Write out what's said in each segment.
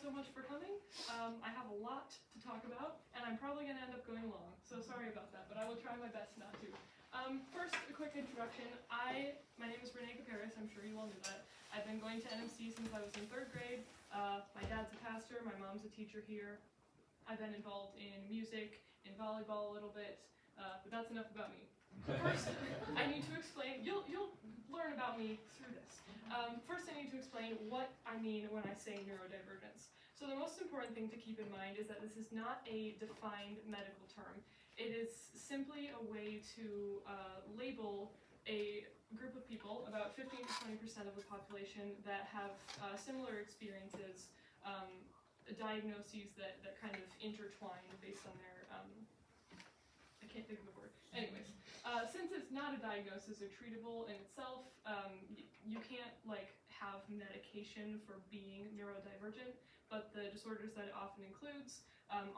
so much for coming. I have a lot to talk about, and I'm probably going to end up going long, so sorry about that, but I will try my best not to. First, a quick introduction. My name is Kuperus, I'm sure you all knew that. I've been going to NMC since I was in 3rd grade. My dad's a pastor, my mom's a teacher here. I've been involved in music, in volleyball a little bit, but that's enough about me. First, I need to explain, you'll learn about me through this. First, I need to explain what I mean when I say neurodivergence. So the most important thing to keep in mind is that this is not a defined medical term. It is simply a way to label a group of people, about 15 to 20% of the population, that have similar experiences, diagnoses that kind of intertwine based on their, I can't think of the word. Anyways, since it's not a diagnosis or treatable in itself, you can't have medication for being neurodivergent, but the disorders that it often includes,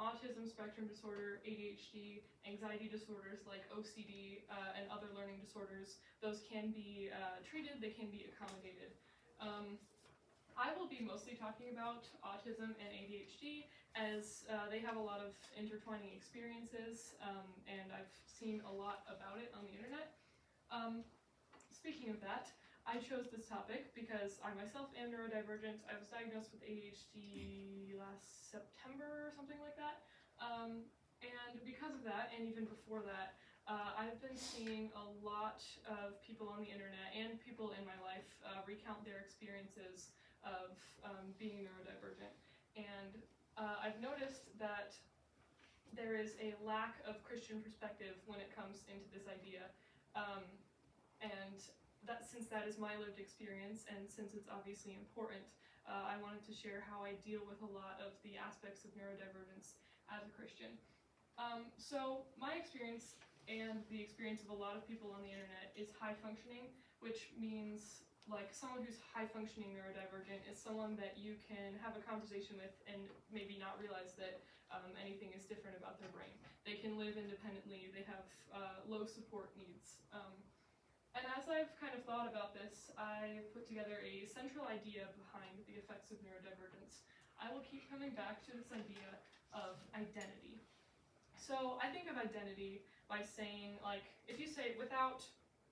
autism spectrum disorder, ADHD, anxiety disorders like OCD, and other learning disorders, those can be treated, they can be accommodated. I will be mostly talking about autism and ADHD as they have a lot of intertwining experiences, and I've seen a lot about it on the internet. Speaking of that, I chose this topic because I myself am neurodivergent. I was diagnosed with ADHD last September or something like that, and because of that, and even before that, I've been seeing a lot of people on the internet and people in my life recount their experiences of being neurodivergent, and I've noticed that there is a lack of Christian perspective when it comes into this idea, and that since that is my lived experience, and since it's obviously important, I wanted to share how I deal with a lot of the aspects of neurodivergence as a Christian. So my experience and the experience of a lot of people on the internet is high functioning, which means someone who's high functioning neurodivergent is someone that you can have a conversation with and maybe not realize that anything is different about their brain. They can live independently, they have low support needs. And as I've kind of thought about this, I put together a central idea behind the effects of neurodivergence. I will keep coming back to this idea of identity. So I think of identity by saying, if you say, without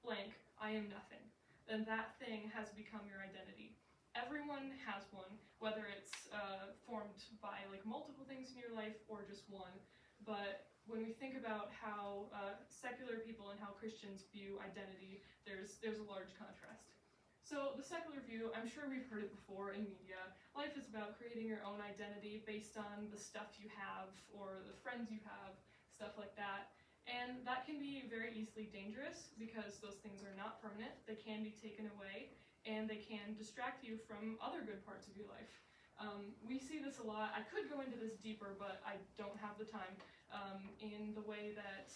blank, I am nothing, then that thing has become your identity. Everyone has one, whether it's formed by multiple things in your life or just one. But when we think about how secular people and how Christians view identity, there's a large contrast. So the secular view, I'm sure we've heard it before in media. Life is about creating your own identity based on the stuff you have or the friends you have, stuff like that. And that can be very easily dangerous because those things are not permanent. They can be taken away, and they can distract you from other good parts of your life. We see this a lot. I could go into this deeper, but I don't have the time, in the way that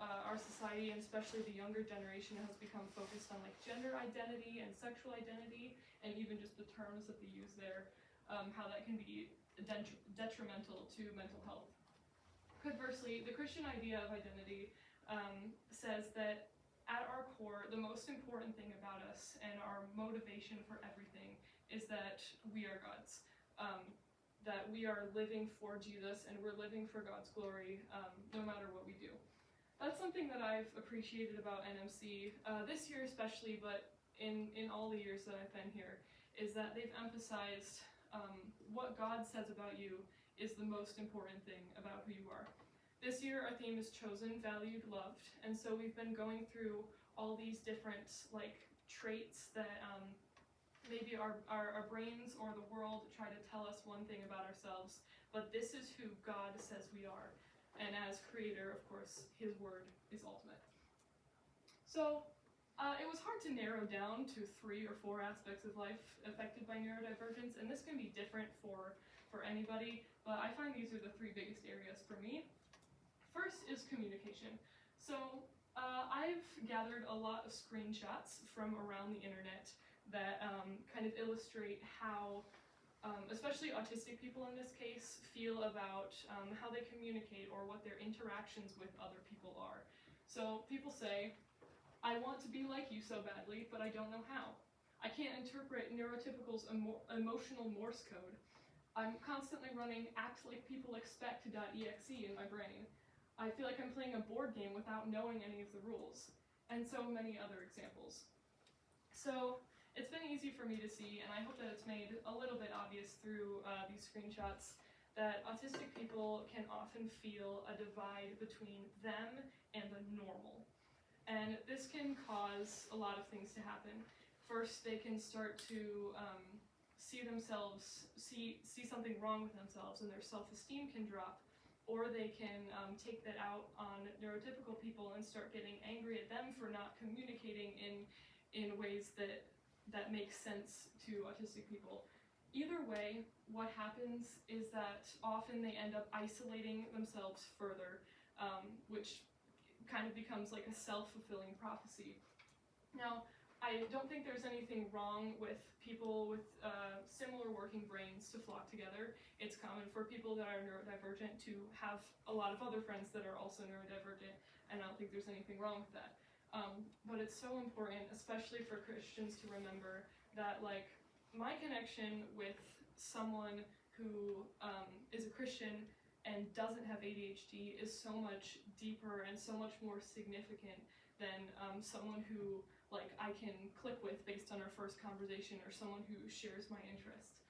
our society, and especially the younger generation, has become focused on gender identity and sexual identity, and even just the terms that they use there, how that can be detrimental to mental health. Conversely, the Christian idea of identity says that at our core, the most important thing about us and our motivation for everything is that we are God's, that we are living for Jesus and we're living for God's glory, no matter what we do. That's something that I've appreciated about NMC, this year especially, but in all the years that I've been here, is that they've emphasized what God says about you is the most important thing about who you are. This year, our theme is chosen, valued, loved, and so we've been going through all these different traits that maybe our brains or the world try to tell us one thing about ourselves, but this is who God says we are. And as creator, of course, his word is ultimate. So it was hard to narrow down to 3 or 4 aspects of life affected by neurodivergence, and this can be different for anybody, but I find these are the 3 biggest areas for me. First is communication. So I've gathered a lot of screenshots from around the internet that kind of illustrate how especially autistic people in this case feel about how they communicate or what their interactions with other people are. So people say, I want to be like you so badly, but I don't know how. I can't interpret neurotypical's emotional Morse code. I'm constantly running act like people expect.exe in my brain. I feel like I'm playing a board game without knowing any of the rules, and so many other examples. So it's been easy for me to see, and I hope that it's made a little bit obvious through these screenshots, that autistic people can often feel a divide between them and the normal. And this can cause a lot of things to happen. First, they can start to see something wrong with themselves, and their self-esteem can drop. Or they can take that out on neurotypical people and start getting angry at them for not communicating in ways that make sense to autistic people. Either way, what happens is that often they end up isolating themselves further, which kind of becomes like a self-fulfilling prophecy. Now, I don't think there's anything wrong with people with similar working brains to flock together. It's common for people that are neurodivergent to have a lot of other friends that are also neurodivergent, and I don't think there's anything wrong with that. But it's so important, especially for Christians, to remember that, like, my connection with someone who is a Christian and doesn't have ADHD is so much deeper and so much more significant than someone who, like, I can click with based on our first conversation, or someone who shares my interests.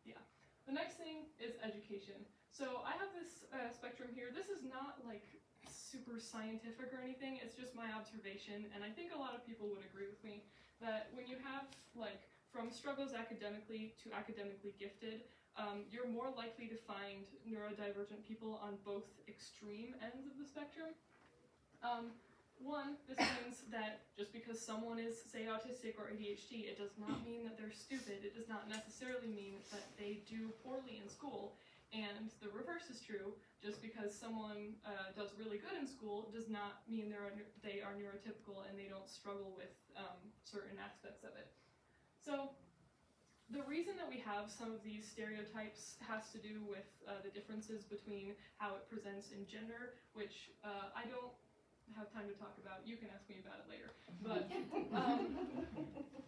Yeah. The next thing is education. So I have this spectrum here. This is not like super scientific or anything, it's just my observation, and I think a lot of people would agree with me that when you have, like, from struggles academically to academically gifted, you're more likely to find neurodivergent people on both extreme ends of the spectrum. One, this means that just because someone is, say, autistic or ADHD, it does not mean that they're stupid. It does not necessarily mean that they do poorly in school. And the reverse is true. Just because someone does really good in school does not mean they are neurotypical and they don't struggle with certain aspects of it. So the reason that we have some of these stereotypes has to do with the differences between how it presents in gender, which I don't have time to talk about. You can ask me about it later. But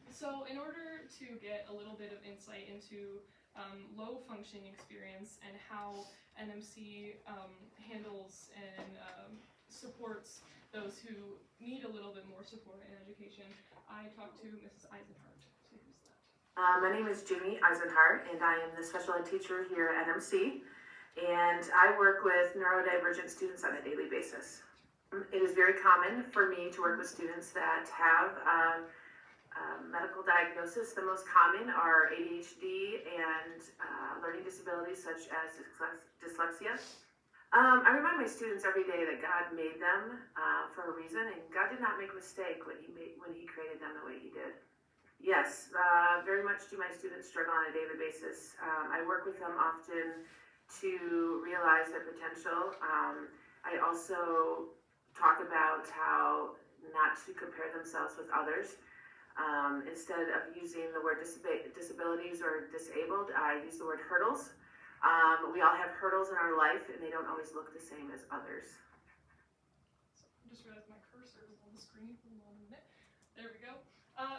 so in order to get a little bit of insight into low functioning experience and how NMC handles and supports those who need a little bit more support in education, I talked to Mrs. Eisenhart. So who's that? My name is Jamie Eisenhart, and I am the special ed teacher here at NMC, and I work with neurodivergent students on a daily basis. It is very common for me to work with students that have medical diagnosis. The most common are ADHD and learning disabilities such as dyslexia. I remind my students every day that God made them for a reason, and God did not make a mistake when He created them the way He did. Yes, very much do my students struggle on a daily basis. I work with them often to realize their potential. I also talk about how not to compare themselves with others. Instead of using the word disabilities or disabled, I use the word hurdles. We all have hurdles in our life, and they don't always look the same as others. So I just realized my cursor is on the screen. Hold on a minute. There we go.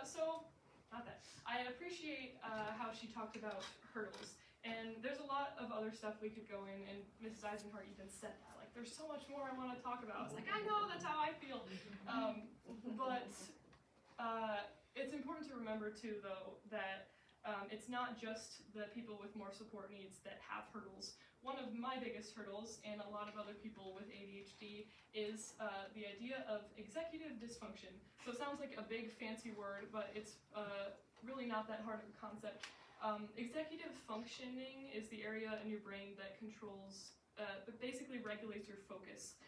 So, not that. I appreciate how she talked about hurdles. And there's a lot of other stuff we could go in, and Mrs. Eisenhart even said that. Like, there's so much more I want to talk about. I was like, I know, that's how I feel. But it's important to remember, too, though, that it's not just the people with more support needs that have hurdles. One of my biggest hurdles, and a lot of other people with ADHD, is the idea of executive dysfunction. So it sounds like a big fancy word, but it's really not that hard of a concept. Executive functioning is the area in your brain that controls, that basically regulates your focus.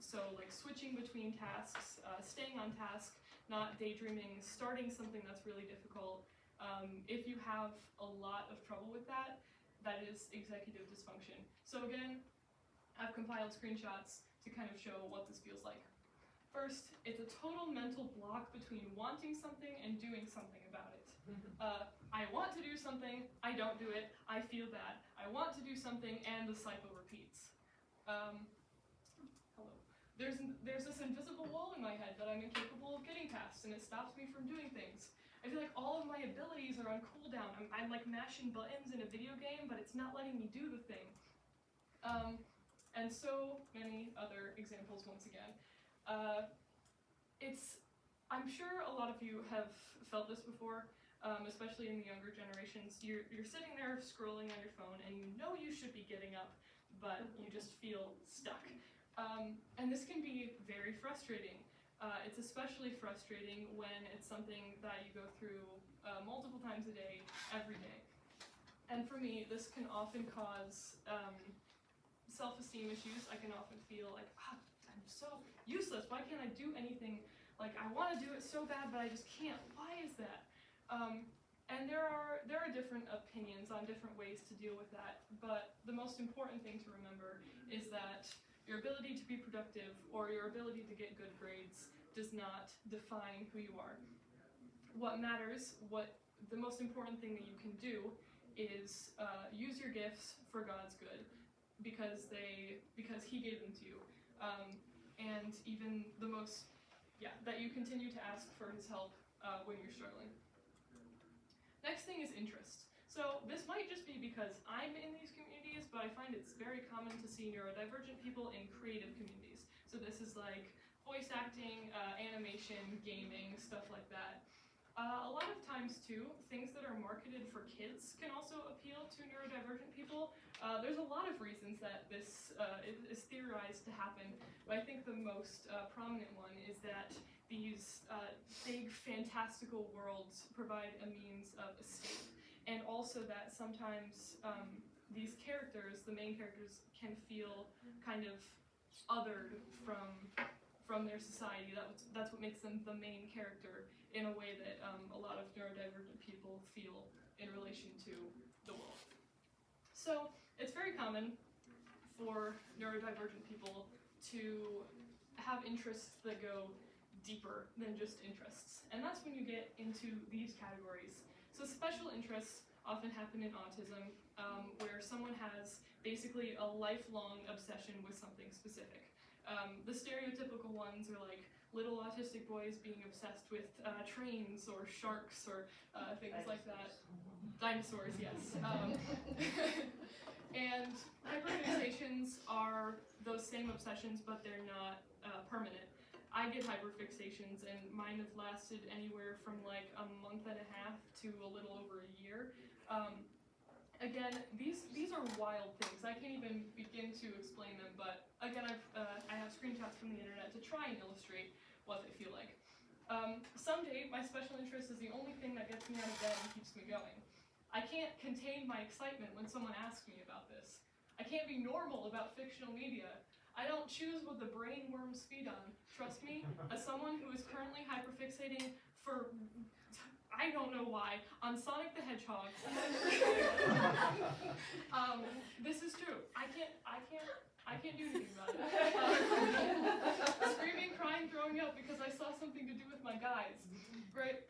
So like switching between tasks, staying on task, not daydreaming, starting something that's really difficult. If you have a lot of trouble with that, that is executive dysfunction. So again, I've compiled screenshots to kind of show what this feels like. First, it's a total mental block between wanting something and doing something about it. I want to do something, I don't do it, I feel bad. I want to do something, and the cycle repeats. Hello. There's this invisible wall in my head that I'm incapable of getting past, and it stops me from doing things. I feel like all of my abilities are on cooldown. I'm like mashing buttons in a video game, but it's not letting me do the thing. And so many other examples once again. I'm sure a lot of you have felt this before, especially in the younger generations. You're sitting there scrolling on your phone and you know you should be getting up, but you just feel stuck. And this can be very frustrating. It's especially frustrating when it's something that you go through multiple times a day, every day. And for me, this can often cause self-esteem issues. I can often feel like, I'm so useless. Why can't I do anything? Like, I want to do it so bad, but I just can't. Why is that? And there are different opinions on different ways to deal with that, but the most important thing to remember is that your ability to be productive or your ability to get good grades does not define who you are. What matters, the most important thing that you can do is use your gifts for God's good, because He gave them to you, and even that you continue to ask for His help when you're struggling. Next thing is interest. So this might just be because I'm in these communities, but I find it's very common to see neurodivergent people in creative communities. So this is like voice acting, animation, gaming, stuff like that. A lot of times too, things that are marketed for kids can also appeal to neurodivergent people. There's a lot of reasons that this is theorized to happen, but I think the most prominent one is that these big fantastical worlds provide a means of escape, and also that sometimes these characters, the main characters, can feel kind of othered from their society. That's what makes them the main character in a way that a lot of neurodivergent people feel in relation to the world. So it's very common for neurodivergent people to have interests that go deeper than just interests. And that's when you get into these categories. So special interests often happen in autism, where someone has basically a lifelong obsession with something specific. The stereotypical ones are like little autistic boys being obsessed with trains or sharks or things like that. Dinosaurs, yes. And hyperfixations are those same obsessions, but they're not permanent. I get hyperfixations, and mine have lasted anywhere from like a month and a half to a little over a year. Again, these are wild things. I can't even begin to explain them, but again, I have screenshots from the internet to try and illustrate what they feel like. Someday, my special interest is the only thing that gets me out of bed and keeps me going. I can't contain my excitement when someone asks me about this. I can't be normal about fictional media. I don't choose what the brain worms feed on. Trust me, as someone who is currently hyperfixating for, I don't know why, on Sonic the Hedgehog. This is true. I can't do anything about it. Screaming, crying, throwing up because I saw something to do with my guys. Right?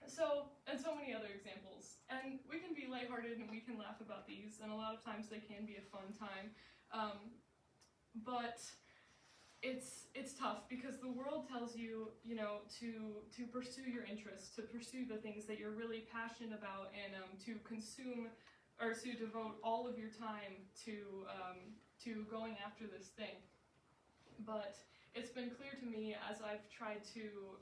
So, and so many other examples. And we can be lighthearted and we can laugh about these, and a lot of times they can be a fun time. But it's tough because the world tells you, to pursue your interests, to pursue the things that you're really passionate about, and to consume or to devote all of your time to going after this thing. But it's been clear to me as I've tried to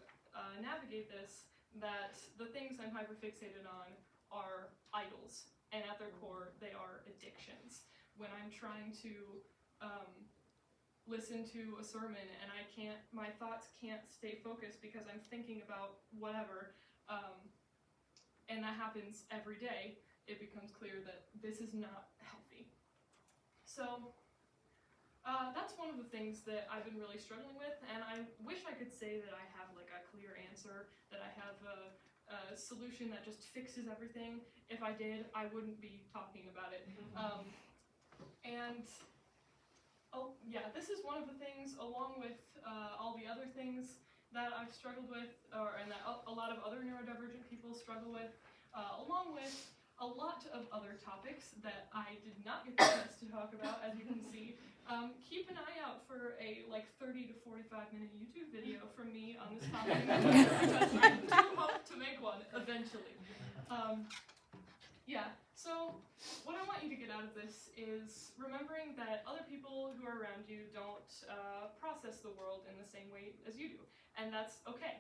navigate this that the things I'm hyperfixated on are idols, and at their core they are addictions. When I'm trying to listen to a sermon and my thoughts can't stay focused because I'm thinking about whatever, and that happens every day, it becomes clear that this is not healthy. So that's one of the things that I've been really struggling with, and I wish I could say that I have like a clear answer, that I have a solution that just fixes everything. If I did, I wouldn't be talking about it. This is one of the things, along with all the other things that I've struggled with, and that a lot of other neurodivergent people struggle with, along with a lot of other topics that I did not get the chance to talk about, as you can see. Keep an eye out for a 30 to 45 minute YouTube video from me on this topic, because I do hope to make one eventually. Yeah, so what I want you to get out of this is remembering that other people who are around you don't process the world in the same way as you do, and that's okay.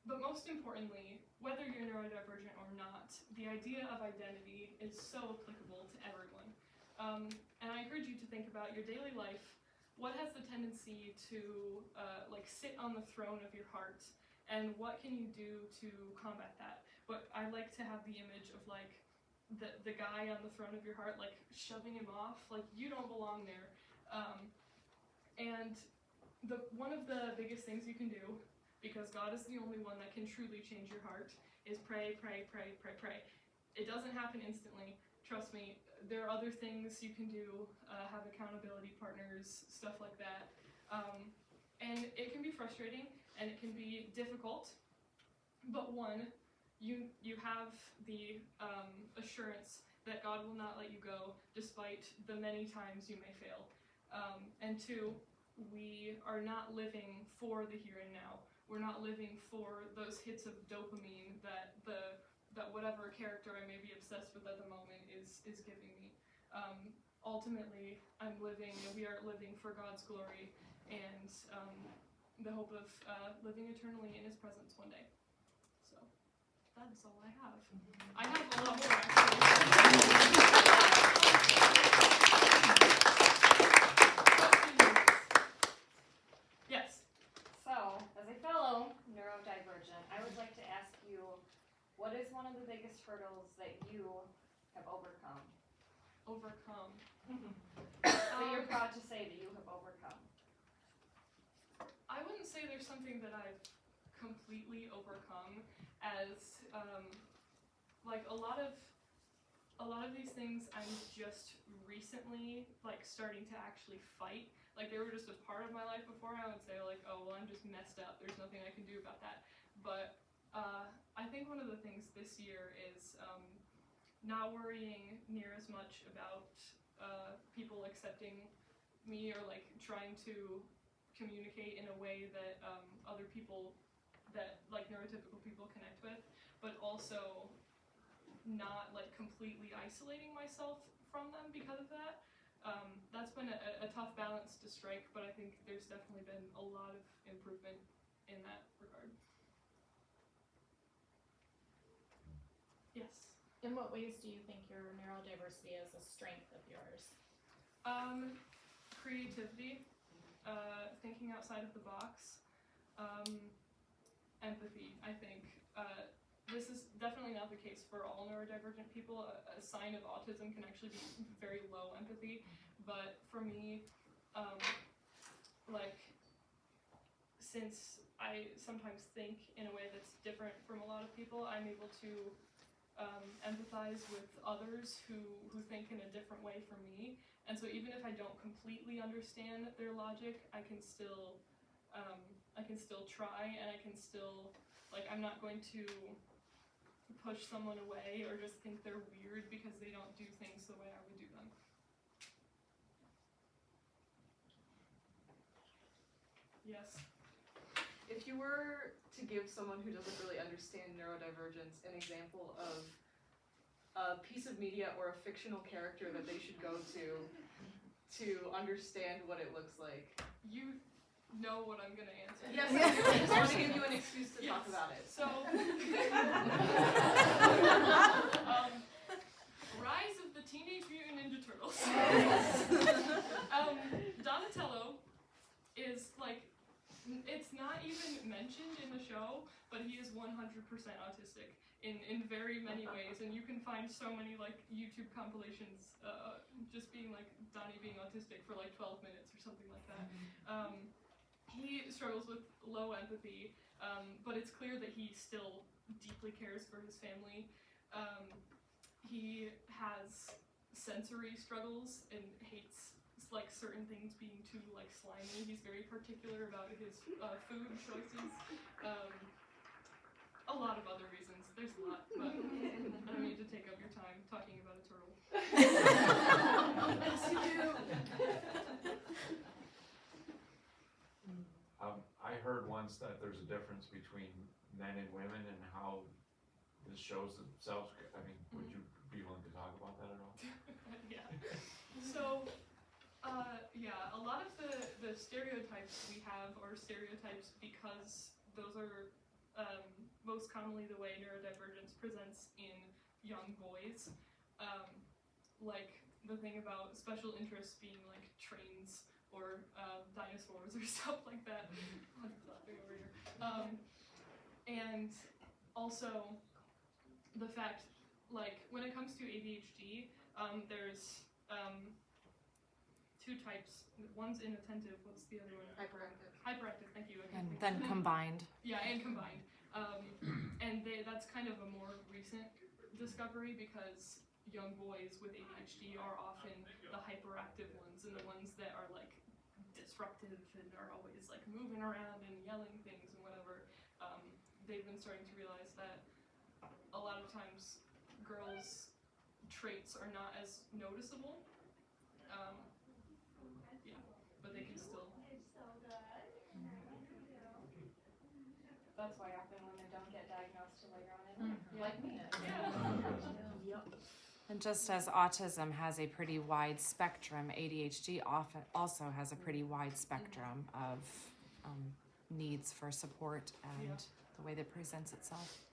But most importantly, whether you're neurodivergent or not, the idea of identity is so applicable to everyone. And I encourage you to think about your daily life. What has the tendency to sit on the throne of your heart, and what can you do to combat that? But I like to have the image of the guy on the throne of your heart, shoving him off, you don't belong there. And one of the biggest things you can do, because God is the only one that can truly change your heart, is pray, pray, pray, pray, pray. It doesn't happen instantly. Trust me, there are other things you can do, have accountability partners, stuff like that. And it can be frustrating, and it can be difficult, but you have the assurance that God will not let you go, despite the many times you may fail. And two, we are not living for the here and now. We're not living for those hits of dopamine that whatever character I may be obsessed with at the moment is giving me. Ultimately, we are living for God's glory and the hope of living eternally in His presence one day. So, that's all I have. I have a lot more, actually. Yes. So, as a fellow neurodivergent, I would like to ask you, what is one of the biggest hurdles that you have overcome? Overcome. That you're proud to say that you have overcome. I wouldn't say there's something that I've completely overcome, as a lot of these things I'm just recently starting to actually fight. They were just a part of my life before. I would say oh well, I'm just messed up. There's nothing I can do about that. But I think one of the things this year is not worrying near as much about people accepting me, or trying to communicate in a way that other people, that neurotypical people, connect with, but also not completely isolating myself from them because of that. That's been a tough balance to strike, but I think there's definitely been a lot of improvement in that regard. Yes? In what ways do you think your neurodiversity is a strength of yours? Creativity, thinking outside of the box, empathy, I think. This is definitely not the case for all neurodivergent people. A sign of autism can actually be very low empathy, but for me, since I sometimes think in a way that's different from a lot of people, I'm able to empathize with others who think in a different way from me. And so even if I don't completely understand their logic, I can still try, and I can still, I'm not going to push someone away or just think they're weird because they don't do things the way I would do them. Yes? If you were to give someone who doesn't really understand neurodivergence an example of a piece of media or a fictional character that they should go to understand what it looks like. You know what I'm going to answer. Yes, I do. I just want to give you an excuse to talk about it. So, Rise of the Teenage Mutant Ninja Turtles. Donatello is it's not even mentioned in the show, but he is 100% autistic in very many ways, and you can find so many YouTube compilations just being Donnie being autistic for 12 minutes or something like that. He struggles with low empathy, but it's clear that he still deeply cares for his family. He has sensory struggles and hates certain things being too slimy. He's very particular about his food choices. A a lot of other reasons. There's a lot, but I don't need to take up your time talking about a turtle. Yes, you do. I heard once that there's a difference between men and women and how this shows themselves. I mean, would you be willing to talk about that at all? Yeah. So, yeah, a lot of the stereotypes we have are stereotypes because those are most commonly the way neurodivergence presents in young boys. Like the thing about special interests being like trains or dinosaurs or stuff like that. I'm laughing over here. And also the fact, like, when it comes to ADHD, there's two types. One's inattentive. What's the other one? Hyperactive. Hyperactive. Thank you. I And couldn't then think. combined. Yeah, and combined. And that's kind of a more recent discovery because young boys with ADHD are often the hyperactive ones and the ones that are like disruptive and are always like moving around and yelling things and whatever. They've been starting to realize that a lot of times girls' traits are not as noticeable. Yeah, but they can still. That's why often women don't get diagnosed till later on in life, like me. Yeah. And just as autism has a pretty wide spectrum, ADHD often also has a pretty wide spectrum of needs for support and the way that presents itself.